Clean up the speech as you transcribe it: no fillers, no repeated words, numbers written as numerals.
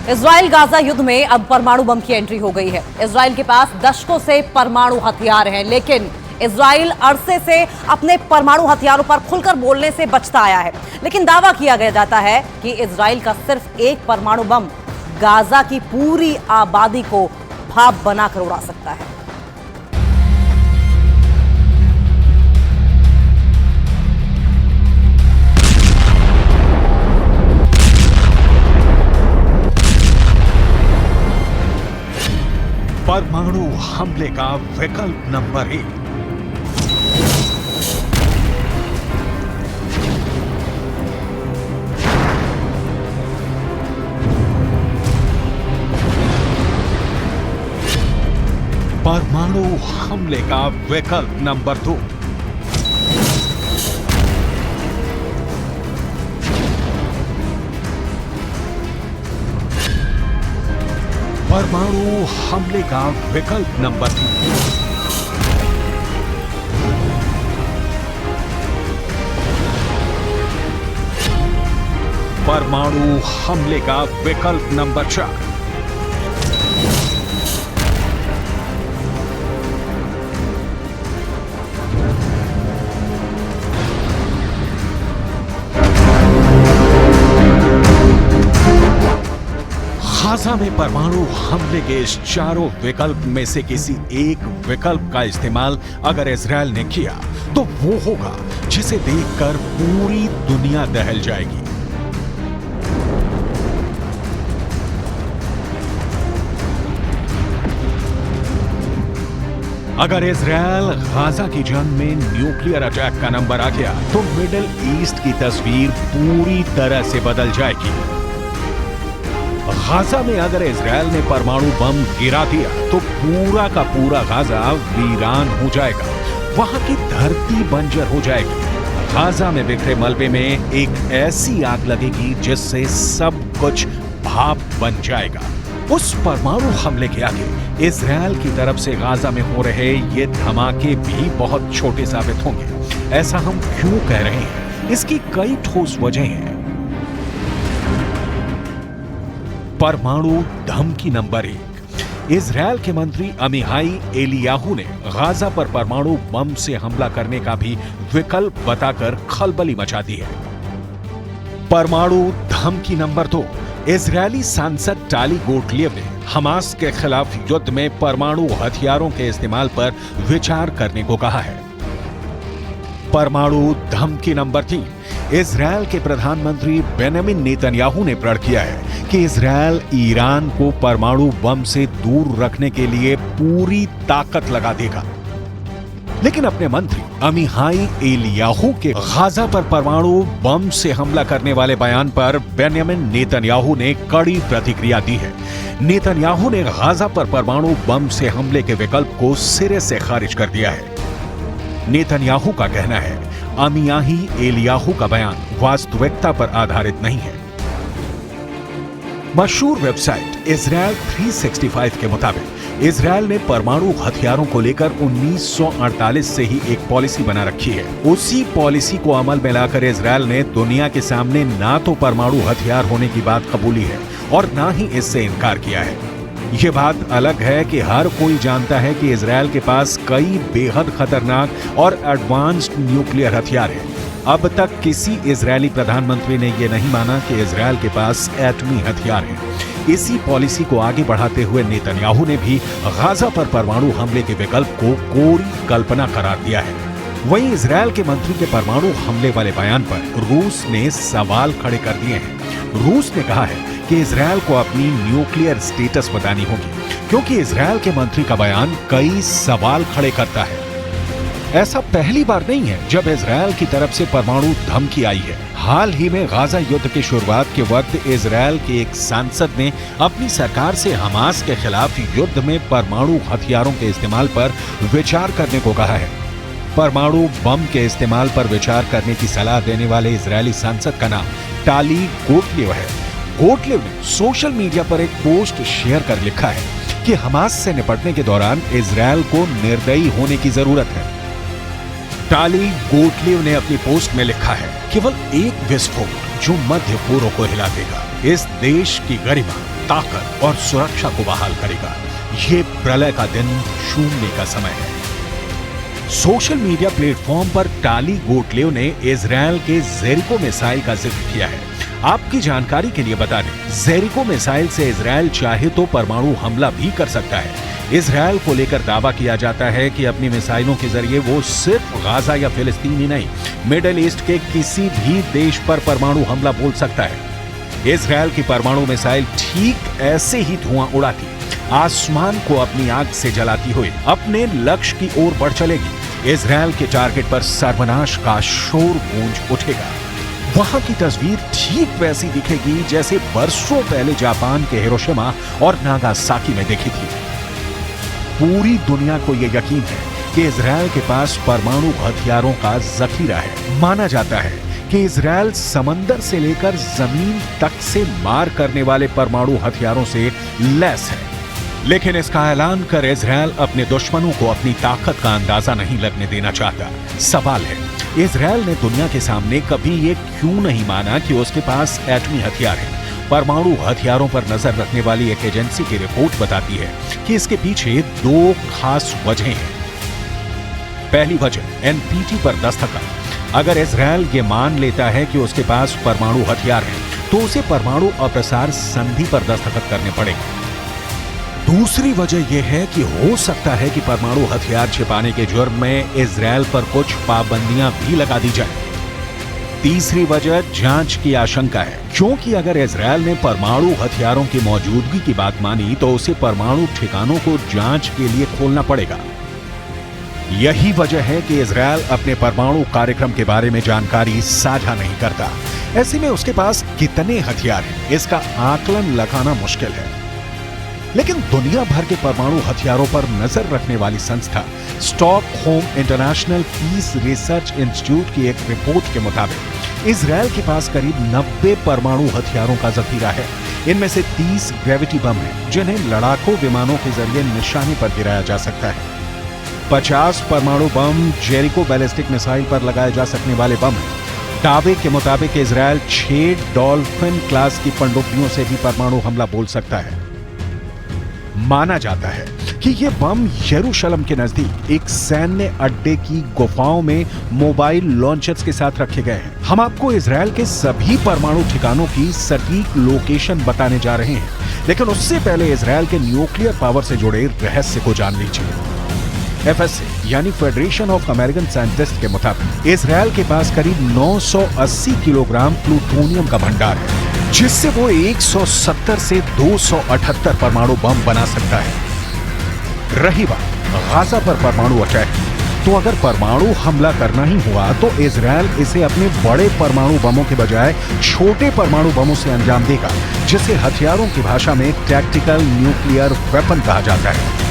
Israel Gaza युद्ध में अब परमाणु बम की एंट्री हो गई है। इजराइल के पास दशकों से परमाणु हथियार हैं, लेकिन इजराइल अरसे से अपने परमाणु हथियारों पर खुलकर बोलने से बचता आया है। लेकिन दावा किया गया जाता है कि इजराइल का सिर्फ एक परमाणु बम गाजा की पूरी आबादी को भाप बनाकर उड़ा सकता है। परमाणु हमले का विकल्प नंबर 1। परमाणु हमले का विकल्प नंबर 2। परमाणु हमले का विकल्प नंबर 3। परमाणु हमले का विकल्प नंबर 4। गाजा में परमाणु हमले के इस चारों विकल्प में से किसी एक विकल्प का इस्तेमाल अगर इजरायल ने किया तो वो होगा जिसे देखकर पूरी दुनिया दहल जाएगी। अगर इजरायल गाजा की जंग में न्यूक्लियर अटैक का नंबर आ गया तो मिडिल ईस्ट की तस्वीर पूरी तरह से बदल जाएगी। गाजा में अगर इजरायल ने परमाणु बम गिरा दिया तो पूरा का पूरा गाजा वीरान हो जाएगा, वहां की धरती बंजर हो जाएगी। गाजा में बिखरे मलबे में एक ऐसी आग लगेगी जिससे सब कुछ भाप बन जाएगा। उस परमाणु हमले के आगे इजरायल की तरफ से गाजा में हो रहे ये धमाके भी बहुत छोटे साबित होंगे। ऐसा हम क्यों कह रहे हैं? इसकी कई ठोस वजह हैं। परमाणु धमकी नंबर 1। इजरायल के मंत्री अमिहाई एलियाहू ने गाजा पर परमाणु बम से हमला करने का भी विकल्प बताकर खलबली मचा दी है। परमाणु धमकी नंबर 2। इजरायली सांसद टाली गोटलिएव ने हमास के खिलाफ युद्ध में परमाणु हथियारों के इस्तेमाल पर विचार करने को कहा है। परमाणु धमकी नंबर 3। इजरायल के प्रधानमंत्री बेंजामिन नेतन्याहू ने प्रण किया है कि इजरायल ईरान को परमाणु बम से दूर रखने के लिए पूरी ताकत लगा देगा। लेकिन अपने मंत्री अमिहाई एलियाहू के गाजा पर परमाणु बम से हमला करने वाले बयान पर बेंजामिन नेतन्याहू ने कड़ी प्रतिक्रिया दी है। नेतन्याहू ने गाजा पर परमाणु बम से हमले के विकल्प को सिरे से खारिज कर दिया है। नेतन्याहू का कहना है अमियाही एलियाहू का बयान वास्तविकता पर आधारित नहीं है। मशहूर वेबसाइट इजरायल 365 के मुताबिक इजरायल ने परमाणु हथियारों को लेकर 1948 से ही एक पॉलिसी बना रखी है। उसी पॉलिसी को अमल में लाकर इजरायल ने दुनिया के सामने ना तो परमाणु हथियार होने की बात कबूली है और ना ही इससे इनकार किया है। ये बात अलग है कि हर कोई जानता है कि इजरायल के पास कई बेहद खतरनाक और एडवांस्ड न्यूक्लियर हथियार हैं। अब तक किसी इजरायली प्रधानमंत्री ने यह नहीं माना कि इजरायल के पास एटमी हथियार हैं। इसी पॉलिसी को आगे बढ़ाते हुए नेतन्याहू ने भी गाजा पर परमाणु हमले के विकल्प को कोरी कल्पना करार दिया है। वहीं इजरायल के मंत्री के परमाणु हमले वाले बयान पर रूस ने सवाल खड़े कर दिए हैं। रूस ने कहा है कि इजरायल को अपनी न्यूक्लियर स्टेटस बतानी होगी, क्योंकि इजरायल के मंत्री का बयान कई सवाल खड़े करता है। ऐसा पहली बार नहीं है जब इजरायल की तरफ से परमाणु धमकी आई है। हाल ही में गाजा युद्ध की शुरुआत के वक्त इजरायल के एक सांसद ने अपनी सरकार से हमास के खिलाफ युद्ध में परमाणु हथियारों के इस्तेमाल पर विचार करने को कहा है। परमाणु बम के इस्तेमाल पर विचार करने की सलाह देने वाले इजरायली सांसद का नाम टाली गोटलिएव है। गोटलिएव ने सोशल मीडिया पर एक पोस्ट शेयर कर लिखा है कि हमास से निपटने के दौरान इजरायल को निर्दयी होने की जरूरत है। टाली गोटलिएव ने अपनी पोस्ट में लिखा है, केवल एक विस्फोट जो मध्य पूर्व को हिला देगा। इस देश की गरिमा, ताकत और सुरक्षा को बहाल करेगा। ये प्रलय का दिन शून्य का समय है। सोशल मीडिया प्लेटफॉर्म पर टाली गोटलेव ने इजरायल के जेरिको मिसाइल का जिक्र किया है। आपकी जानकारी के लिए बता दें, जेरिको मिसाइल से इजरायल चाहे तो परमाणु हमला भी कर सकता है। इजरायल को लेकर दावा किया जाता है कि अपनी मिसाइलों के जरिए वो सिर्फ गाजा या फिलिस्तीन ही नहीं, मिडिल ईस्ट के किसी भी देश पर परमाणु हमला बोल सकता है। इजरायल की परमाणु मिसाइल ठीक ऐसे ही धुआं उड़ाती, आसमान को अपनी आग से जलाती हुई अपने लक्ष्य की ओर बढ़ चलेगी। इजरायल के टारगेट पर सर्वनाश का शोर गूंज उठेगा। वहां की तस्वीर ठीक वैसी दिखेगी जैसे बरसों पहले जापान के हिरोशिमा और नागासाकी में देखी थी। पूरी दुनिया को यह यकीन है कि इजरायल के पास परमाणु हथियारों का जखीरा है। माना जाता है कि इजरायल समंदर से लेकर जमीन तक से मार करने वाले परमाणु हथियारों से लैस है। लेकिन इसका ऐलान कर इजरायल अपने दुश्मनों को अपनी ताकत का अंदाजा नहीं लगने देना चाहता। सवाल है, इजरायल ने दुनिया के सामने कभी ये क्यों नहीं माना कि उसके पास एटमी हथियार है? परमाणु हथियारों पर नजर रखने वाली एक एजेंसी की रिपोर्ट बताती है कि इसके पीछे दो खास वजहें हैं। पहली वजह, एनपीटी पर दस्तखत। अगर इजरायल ये मान लेता है कि उसके पास परमाणु हथियार है, तो उसे परमाणु अप्रसार संधि पर दस्तखत करने पड़ेंगे। दूसरी वजह यह है कि हो सकता है कि परमाणु हथियार छिपाने के जुर्म में इजरायल पर कुछ पाबंदियां भी लगा दी जाए। तीसरी वजह जांच की आशंका है, क्योंकि अगर इजरायल ने परमाणु हथियारों की मौजूदगी की बात मानी तो उसे परमाणु ठिकानों को जांच के लिए खोलना पड़ेगा। यही वजह है कि इजरायल अपने परमाणु कार्यक्रम के बारे में जानकारी साझा नहीं करता। ऐसे में उसके पास कितने हथियार हैं, इसका आकलन लगाना मुश्किल है। लेकिन दुनिया भर के परमाणु हथियारों पर नजर रखने वाली संस्था Stockholm International Peace Research Institute की एक रिपोर्ट के मुताबिक इजरायल के पास करीब 90 परमाणु हथियारों का जखीरा है। इनमें से 30 ग्रेविटी बम हैं, जिन्हें लड़ाकू विमानों के जरिए निशाने पर गिराया जा सकता है। 50 परमाणु बम जेरिको बैलिस्टिक मिसाइल पर लगाए जा सकने वाले बम हैं। दावे के मुताबिक इजरायल 6 डॉल्फिन क्लास की पनडुब्बियों से भी परमाणु हमला बोल सकता है। माना जाता है कि ये बम यरूशलेम के नजदीक एक सैन्य अड्डे की गुफाओं में मोबाइल लॉन्चर्स के साथ रखे गए हैं। हम आपको इजरायल के सभी परमाणु ठिकानों की सटीक लोकेशन बताने जा रहे हैं, लेकिन उससे पहले इजरायल के न्यूक्लियर पावर से जुड़े रहस्य को जान लीजिए। FSA यानी फेडरेशन ऑफ अमेरिकन साइंटिस्ट के मुताबिक इजरायल के पास करीब 980 किलोग्राम प्लूटोनियम का भंडार है, जिससे वो 170 से 278 परमाणु बम बना सकता है। रही बात गाजा पर परमाणु अटैक की, तो अगर परमाणु हमला करना ही हुआ तो इजरायल इसे अपने बड़े परमाणु बमों के बजाय छोटे परमाणु बमों से अंजाम देगा, जिसे हथियारों की भाषा में टैक्टिकल न्यूक्लियर वेपन कहा जाता है।